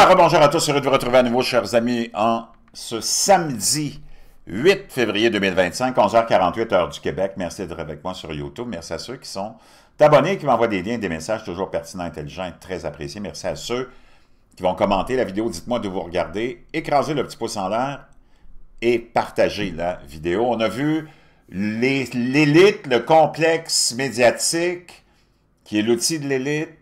Alors, bonjour à tous, heureux de vous retrouver à nouveau, chers amis, en ce samedi 8 février 2025, 11h48, heure du Québec. Merci d'être avec moi sur YouTube. Merci à ceux qui sont abonnés, qui m'envoient des liens, des messages toujours pertinents, intelligents et très appréciés. Merci à ceux qui vont commenter la vidéo. Dites-moi d'où vous regardez. Écrasez le petit pouce en l'air et partagez la vidéo. On a vu l'élite, le complexe médiatique, qui est l'outil de l'élite,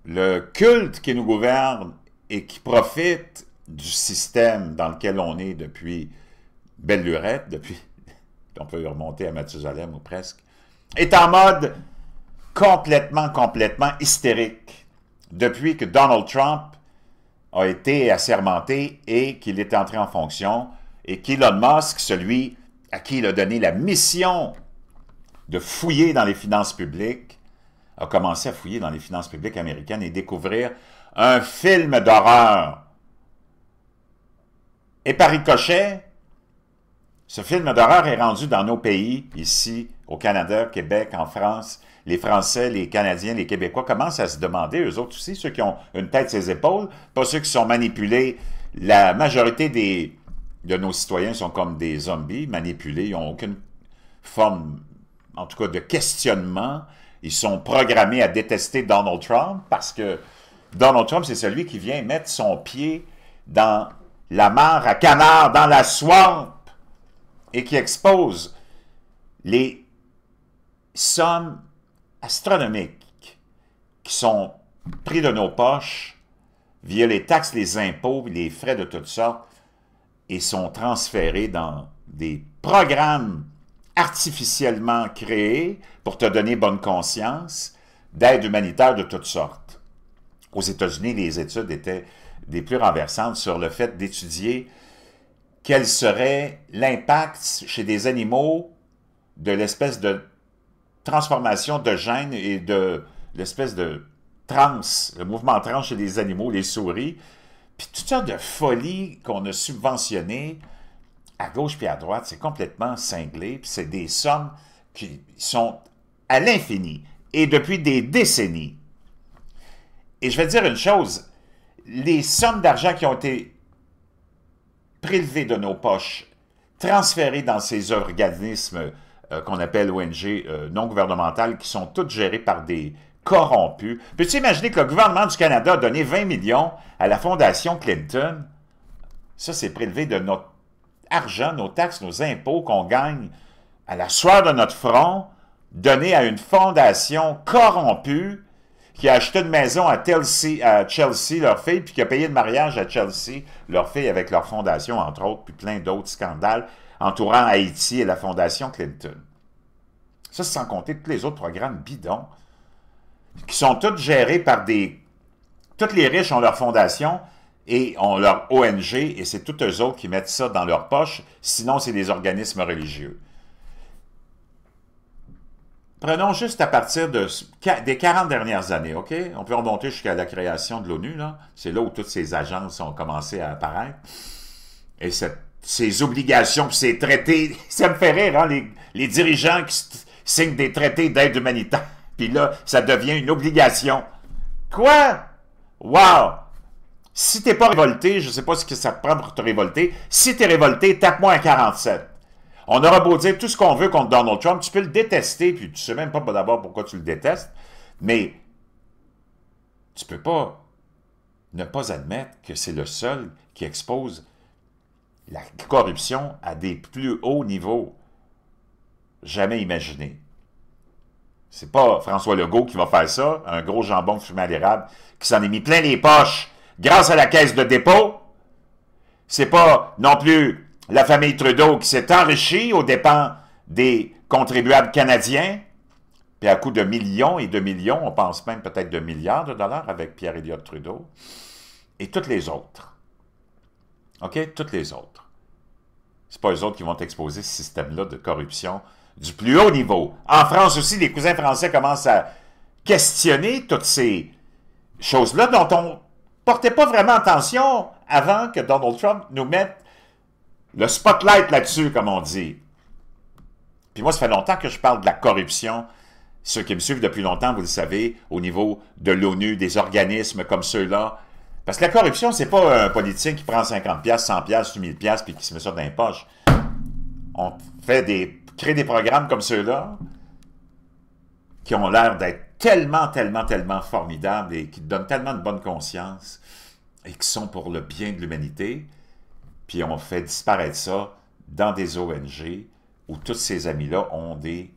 le culte qui nous gouverne et qui profite du système dans lequel on est depuis belle lurette, depuis, on peut remonter à Mathusalem ou presque, est en mode complètement hystérique depuis que Donald Trump a été assermenté et qu'il est entré en fonction et qu'Elon Musk, celui à qui il a donné la mission de fouiller dans les finances publiques, a commencé à fouiller dans les finances publiques américaines et découvrir un film d'horreur. Et par ricochet, ce film d'horreur est rendu dans nos pays, ici, au Canada, Québec, en France. Les Français, les Canadiens, les Québécois commencent à se demander, eux autres aussi, ceux qui ont une tête sur les épaules, pas ceux qui sont manipulés. La majorité de nos citoyens sont comme des zombies, manipulés, ils n'ont aucune forme, en tout cas, de questionnement. Ils sont programmés à détester Donald Trump parce que Donald Trump, c'est celui qui vient mettre son pied dans la mare à canard, dans la swamp, et qui expose les sommes astronomiques qui sont pris de nos poches via les taxes, les impôts, les frais de toutes sortes, et sont transférés dans des programmes artificiellement créés pour te donner bonne conscience d'aide humanitaire de toutes sortes. Aux États-Unis, les études étaient des plus renversantes sur le fait d'étudier quel serait l'impact chez des animaux de l'espèce de transformation de gènes et de l'espèce de le mouvement trans chez les animaux, les souris, puis toutes sortes de folies qu'on a subventionnées à gauche puis à droite, c'est complètement cinglé, puis c'est des sommes qui sont à l'infini, et depuis des décennies. Et je vais te dire une chose, les sommes d'argent qui ont été prélevées de nos poches, transférées dans ces organismes qu'on appelle ONG non gouvernementales, qui sont toutes gérées par des corrompus. Peux-tu imaginer que le gouvernement du Canada a donné 20 millions à la Fondation Clinton? Ça, c'est prélevé de notre argent, nos taxes, nos impôts qu'on gagne à la sueur de notre front, donné à une fondation corrompue qui a acheté une maison à Chelsea, leur fille, puis qui a payé le mariage à Chelsea, leur fille, avec leur fondation, entre autres, puis plein d'autres scandales entourant Haïti et la fondation Clinton. Ça, sans compter tous les autres programmes bidons qui sont tous gérés par tous les riches ont leur fondation et ont leur ONG, et c'est tous eux autres qui mettent ça dans leur poche, sinon c'est des organismes religieux. Prenons juste à partir des 40 dernières années, OK? On peut remonter jusqu'à la création de l'ONU, là. C'est là où toutes ces agences ont commencé à apparaître. Et ces obligations, puis ces traités, ça me fait rire, hein, les dirigeants qui signent des traités d'aide humanitaire, puis là, ça devient une obligation. Quoi? Wow! Si t'es pas révolté, je ne sais pas ce que ça te prend pour te révolter. Si t'es révolté, tape-moi un 47. On aura beau dire tout ce qu'on veut contre Donald Trump, tu peux le détester, puis tu sais même pas d'abord pourquoi tu le détestes, mais tu peux pas ne pas admettre que c'est le seul qui expose la corruption à des plus hauts niveaux jamais imaginés. C'est pas François Legault qui va faire ça, un gros jambon fumé à l'érable qui s'en est mis plein les poches grâce à la caisse de dépôt. C'est pas non plus la famille Trudeau qui s'est enrichie aux dépens des contribuables canadiens, puis à coût de millions et de millions, on pense même peut-être de milliards de dollars avec Pierre Elliott Trudeau, et toutes les autres. OK? Toutes les autres. C'est pas eux autres qui vont exposer ce système-là de corruption du plus haut niveau. En France aussi, les cousins français commencent à questionner toutes ces choses-là dont on portait pas vraiment attention avant que Donald Trump nous mette le spotlight là-dessus, comme on dit. Puis moi, ça fait longtemps que je parle de la corruption. Ceux qui me suivent depuis longtemps, vous le savez, au niveau de l'ONU, des organismes comme ceux-là, Parce que la corruption, c'est pas un politicien qui prend 50$, 100$, 1000$ puis qui se met ça dans les poches. On crée des programmes comme ceux-là qui ont l'air d'être tellement, tellement, tellement formidables et qui donnent tellement de bonne conscience et qui sont pour le bien de l'humanité. Puis on fait disparaître ça dans des ONG où tous ces amis-là ont des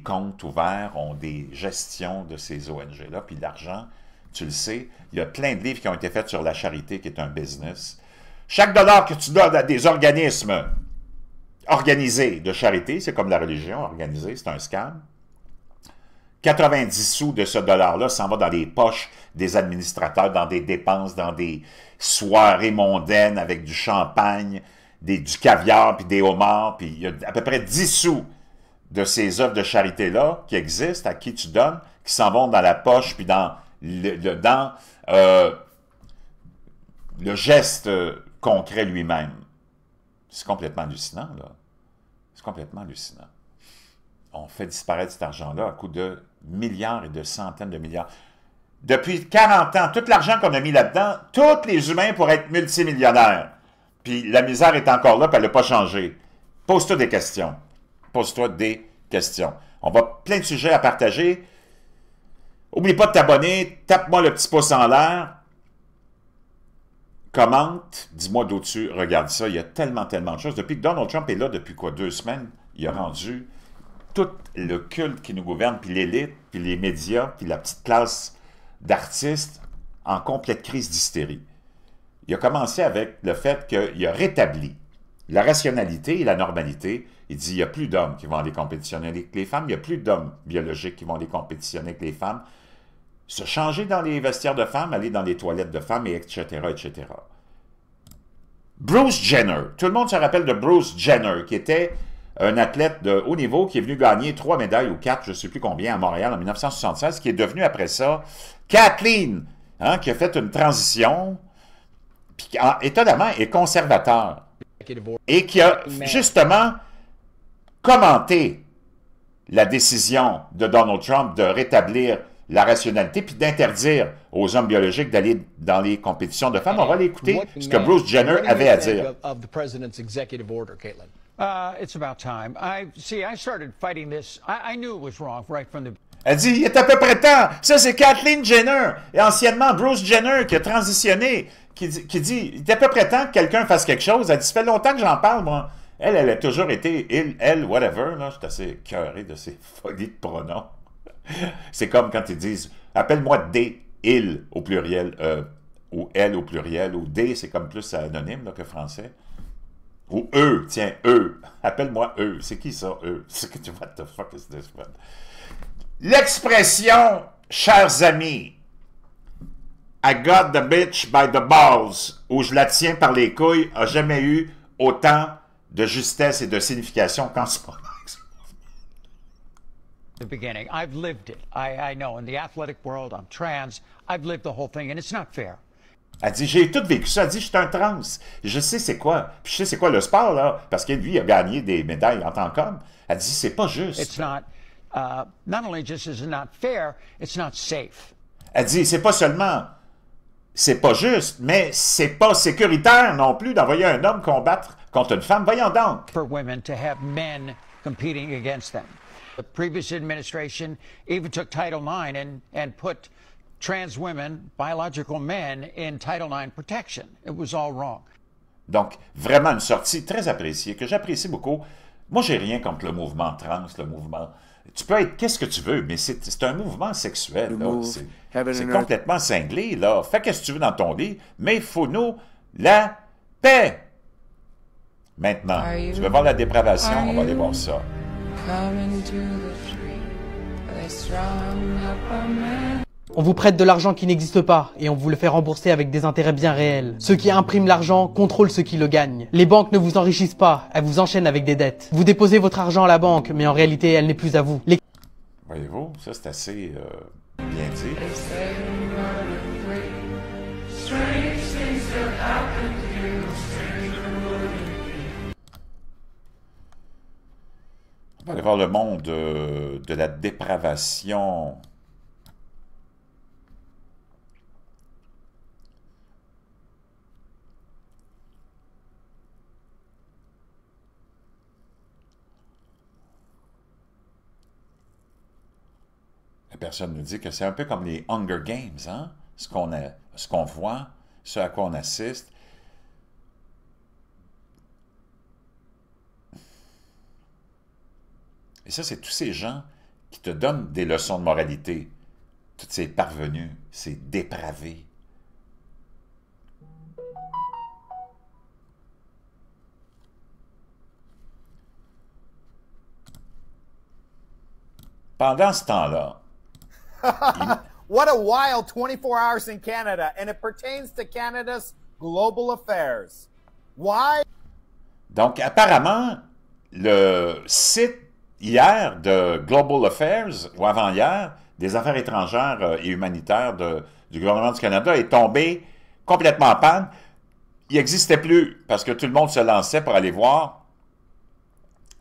comptes ouverts, ont des gestions de ces ONG-là. Puis l'argent, tu le sais, il y a plein de livres qui ont été faits sur la charité, qui est un business. Chaque dollar que tu donnes à des organismes organisés de charité, c'est comme la religion organisée, c'est un scam. 90 sous de ce dollar-là s'en va dans les poches des administrateurs, dans des dépenses, dans des soirées mondaines avec du champagne, du caviar, puis des homards, puis il y a à peu près 10 sous de ces œuvres de charité-là qui existent, à qui tu donnes, qui s'en vont dans la poche, puis dans le geste concret lui-même. C'est complètement hallucinant, là. C'est complètement hallucinant. On fait disparaître cet argent-là à coût de milliards et de centaines de milliards. Depuis 40 ans, tout l'argent qu'on a mis là-dedans, tous les humains pourraient être multimillionnaires. Puis la misère est encore là, puis elle n'a pas changé. Pose-toi des questions. Pose-toi des questions. On va plein de sujets à partager. Oublie pas de t'abonner, tape-moi le petit pouce en l'air, commente, dis-moi d'où tu regardes ça. Il y a tellement, tellement de choses. Depuis que Donald Trump est là, depuis quoi, 2 semaines, il a rendu tout le culte qui nous gouverne, puis l'élite, puis les médias, puis la petite classe d'artistes en complète crise d'hystérie. Il a commencé avec le fait qu'il a rétabli la rationalité et la normalité. Il dit, il n'y a plus d'hommes qui vont aller compétitionner avec les femmes, il n'y a plus d'hommes biologiques qui vont aller compétitionner avec les femmes. Se changer dans les vestiaires de femmes, aller dans les toilettes de femmes, et etc., etc. Bruce Jenner. Tout le monde se rappelle de Bruce Jenner, qui était un athlète de haut niveau qui est venu gagner 3 médailles ou 4, je ne sais plus combien, à Montréal en 1976, qui est devenu après ça Kathleen, hein, qui a fait une transition, puis qui, étonnamment, est conservateur, et qui a justement commenté la décision de Donald Trump de rétablir la rationalité puis d'interdire aux hommes biologiques d'aller dans les compétitions de femmes. On va l'écouter, ce que Bruce Jenner avait à dire. It's about time. I started fighting this. I knew it was wrong right from the... Elle dit, il est à peu près temps. Ça, c'est Kathleen Jenner, et anciennement Bruce Jenner, qui a transitionné, qui dit, il est à peu près temps que quelqu'un fasse quelque chose. Elle dit, ça fait longtemps que j'en parle, moi. Elle a toujours été, elle, whatever, là. Je suis assez écœuré de ces folies de pronoms. C'est comme quand ils disent, appelle-moi D, il au pluriel, ou elle au pluriel, ou D, c'est comme plus anonyme là, que français. Ou eux, tiens, eux. Appelle-moi eux. C'est qui ça, eux? C'est que tu what the fuck is this, man? L'expression, chers amis, I got the bitch by the balls, ou je la tiens par les couilles, a jamais eu autant de justesse et de signification qu'en ce moment. The beginning. I've lived it. I know. In the athletic world, I'm trans. I've lived the whole thing, and it's not fair. Elle dit, j'ai tout vécu ça. Elle dit, je suis un trans. Je sais c'est quoi. Puis je sais c'est quoi le sport, là. Parce que lui, il a gagné des médailles en tant qu'homme. Elle dit, c'est pas juste. It's not only just is it not fair, it's not safe. Elle dit, c'est pas seulement, c'est pas juste, mais c'est pas sécuritaire non plus d'envoyer un homme combattre contre une femme. Voyons donc. For women to have men competing against them. The previous administration even took Title IX and put trans women, biological men, in Title IX protection. It was all wrong. Donc, vraiment une sortie très appréciée, que j'apprécie beaucoup. Moi, j'ai rien contre le mouvement trans, le mouvement... Tu peux être qu'est-ce que tu veux, mais c'est un mouvement sexuel. C'est complètement cinglé. Là. Fais qu'est-ce que tu veux dans ton lit, mais il faut nous la paix. Maintenant, tu veux voir la dépravation? On va aller voir ça. On vous prête de l'argent qui n'existe pas et on vous le fait rembourser avec des intérêts bien réels. Ceux qui impriment l'argent contrôlent ceux qui le gagnent. Les banques ne vous enrichissent pas, elles vous enchaînent avec des dettes. Vous déposez votre argent à la banque, mais en réalité, elle n'est plus à vous. Voyez-vous, ça c'est assez bien dit. On va aller voir le monde de la dépravation. personne nous dit que c'est un peu comme les Hunger Games, hein? Ce qu'on voit, ce à quoi on assiste. Et ça, c'est tous ces gens qui te donnent des leçons de moralité. Tous ces parvenus, ces dépravés. Pendant ce temps-là, What a wild 24 hours in Canada, and it pertains to Canada's global affairs. Why? donc apparemment, le site hier de Global Affairs, ou avant-hier, des affaires étrangères et humanitaires du gouvernement du Canada est tombé complètement en panne. Il n'existait plus parce que tout le monde se lançait pour aller voir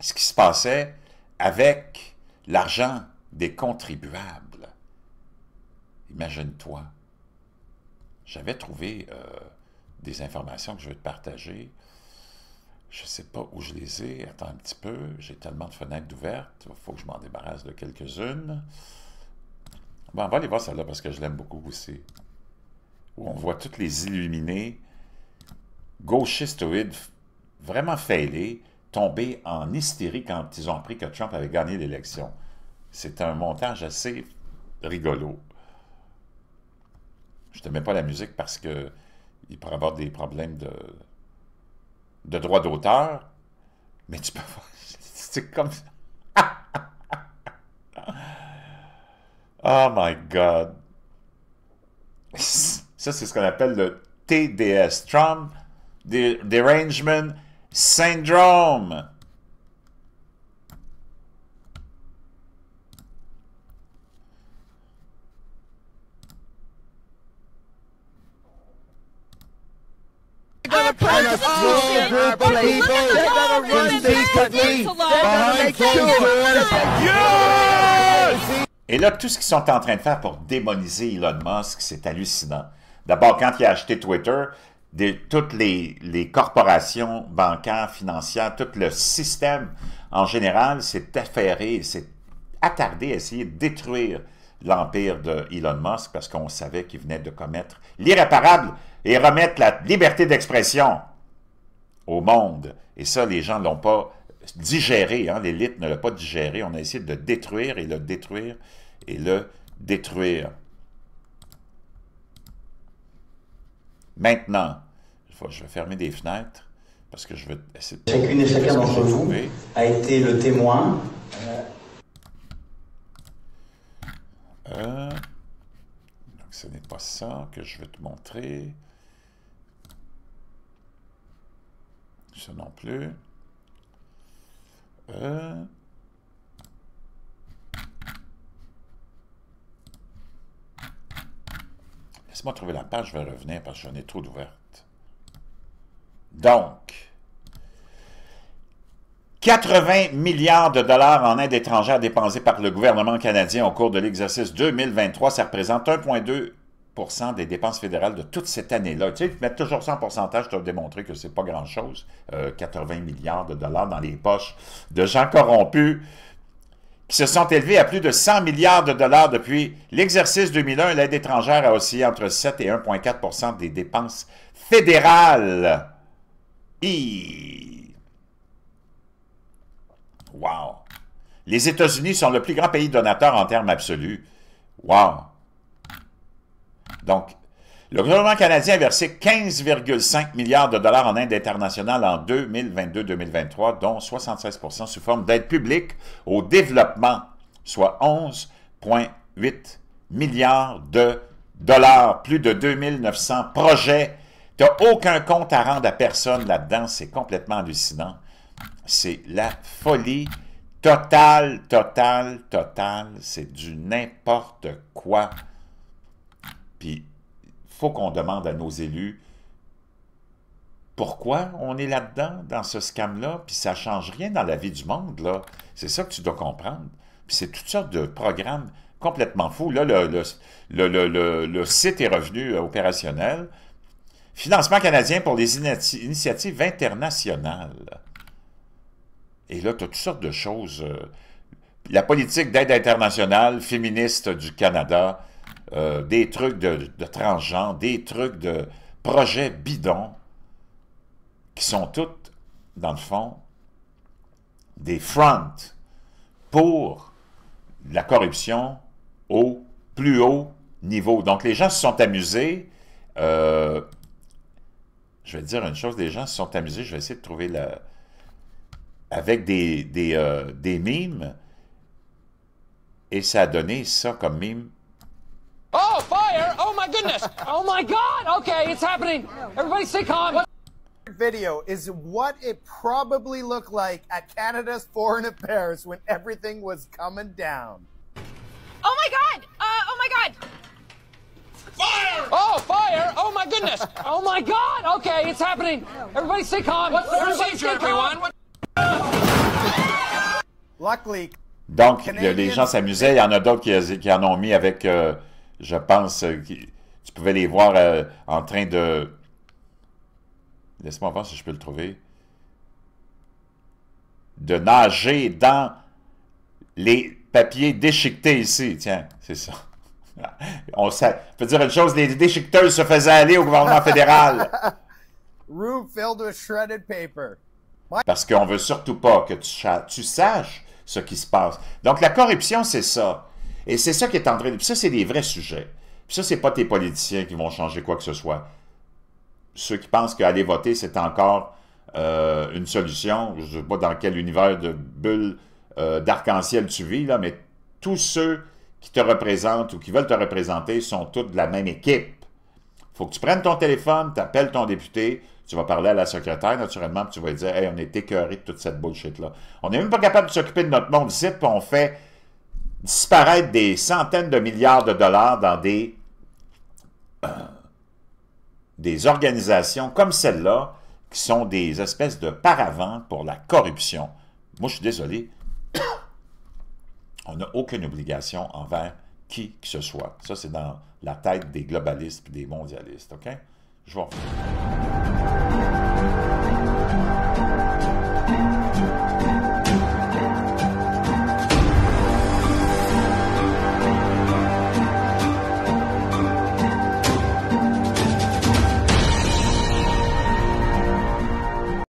ce qui se passait avec l'argent des contribuables. Imagine-toi. J'avais trouvé des informations que je vais te partager. Je ne sais pas où je les ai. Attends un petit peu. J'ai tellement de fenêtres ouvertes. Il faut que je m'en débarrasse de quelques-unes. Bon, on va aller voir celle-là parce que je l'aime beaucoup aussi. Où on voit toutes les illuminés gauchistoïdes vraiment failés, tombés en hystérie quand ils ont appris que Trump avait gagné l'élection. C'est un montage assez rigolo. Je ne te mets pas la musique parce que il pourrait y avoir des problèmes de droit d'auteur, mais tu peux voir, c'est comme ça. Oh my God. Ça, c'est ce qu'on appelle le TDS, Trump Derangement Syndrome. Et là, tout ce qu'ils sont en train de faire pour démoniser Elon Musk, c'est hallucinant. D'abord, quand il a acheté Twitter, toutes les corporations bancaires, financières, tout le système en général s'est affairé, s'est attardé à essayer de détruire l'empire de Elon Musk parce qu'on savait qu'il venait de commettre l'irréparable et remettre la liberté d'expression au monde. Et ça, les gens ne l'ont pas digéré, hein? L'élite ne l'a pas digéré. On a essayé de le détruire et le détruire et le détruire. Maintenant, je vais fermer des fenêtres parce que je veux essayer de... Chacune et chacun d'entre vous a été le témoin. Donc, ce n'est pas ça que je veux te montrer. Ça non plus. Laisse-moi trouver la page, je vais revenir parce que j'en ai trop d'ouvertes. Donc, 80 milliards de dollars en aide étrangère dépensés par le gouvernement canadien au cours de l'exercice 2023, ça représente 1,2% des dépenses fédérales de toute cette année-là. Tu sais, ils mettent toujours ça en pourcentage, je t'ai démontré que c'est pas grand-chose. 80 milliards de dollars dans les poches de gens corrompus qui se sont élevés à plus de 100 milliards de dollars depuis l'exercice 2001. L'aide étrangère a oscillé entre 7 et 1,4% des dépenses fédérales. Wow! Les États-Unis sont le plus grand pays donateur en termes absolus. Wow! Donc, le gouvernement canadien a versé 15,5 milliards de dollars en aide internationale en 2022-2023, dont 76% sous forme d'aide publique au développement, soit 11,8 milliards de dollars, plus de 2900 projets. Tu n'as aucun compte à rendre à personne là-dedans, c'est complètement hallucinant. C'est la folie totale, totale, totale. C'est du n'importe quoi. Puis, il faut qu'on demande à nos élus pourquoi on est là-dedans, dans ce scam-là, puis ça ne change rien dans la vie du monde, là. C'est ça que tu dois comprendre. Puis c'est toutes sortes de programmes complètement fous. Là, le site est revenu opérationnel. Financement canadien pour les initiatives internationales. Et là, tu as toutes sortes de choses. la politique d'aide internationale féministe du Canada, des trucs de transgenres, des trucs de projets bidons, qui sont toutes, dans le fond, des fronts pour la corruption au plus haut niveau. Donc, les gens se sont amusés. Je vais te dire une chose, les gens se sont amusés. Je vais essayer de trouver avec des mimes. Et ça a donné ça comme mime. Oh, fire! Oh my goodness! Oh my God! Okay, it's happening. Everybody stay calm. Video is what it probably looked like at Canada's Foreign Affairs when everything was coming down. Oh my God! Oh my God! Fire! Oh, fire! Oh my goodness! Oh my God! Okay, it's happening. Everybody stay calm. What's the procedure, everyone? Luckily, Donc, les gens s'amusaient. Il y en a d'autres qui en ont mis avec, je pense, tu pouvais les voir en train de... Laisse-moi voir si je peux le trouver. De nager dans les papiers déchiquetés ici. Tiens, c'est ça. On peut dire une chose, les déchiqueteuses se faisaient aller au gouvernement fédéral. room filled with shredded paper. Parce qu'on veut surtout pas que tu saches ce qui se passe. Donc, la corruption, c'est ça. Et c'est ça qui est en train de... Puis ça, c'est des vrais sujets. Puis ça, c'est pas tes politiciens qui vont changer quoi que ce soit. Ceux qui pensent qu'aller voter, c'est encore une solution. Je ne sais pas dans quel univers de bulle d'arc-en-ciel tu vis, là, mais tous ceux qui te représentent ou qui veulent te représenter sont tous de la même équipe. Il faut que tu prennes ton téléphone, tu appelles ton député, tu vas parler à la secrétaire, naturellement, puis tu vas lui dire « Hey, on est écœuré de toute cette bullshit-là. » On n'est même pas capable de s'occuper de notre monde ici, puis on fait disparaître des centaines de milliards de dollars dans des organisations comme celle-là, qui sont des espèces de paravents pour la corruption. Moi, je suis désolé, on n'a aucune obligation envers qui que ce soit. Ça, c'est dans la tête des globalistes et des mondialistes, OK? Je vous remercie.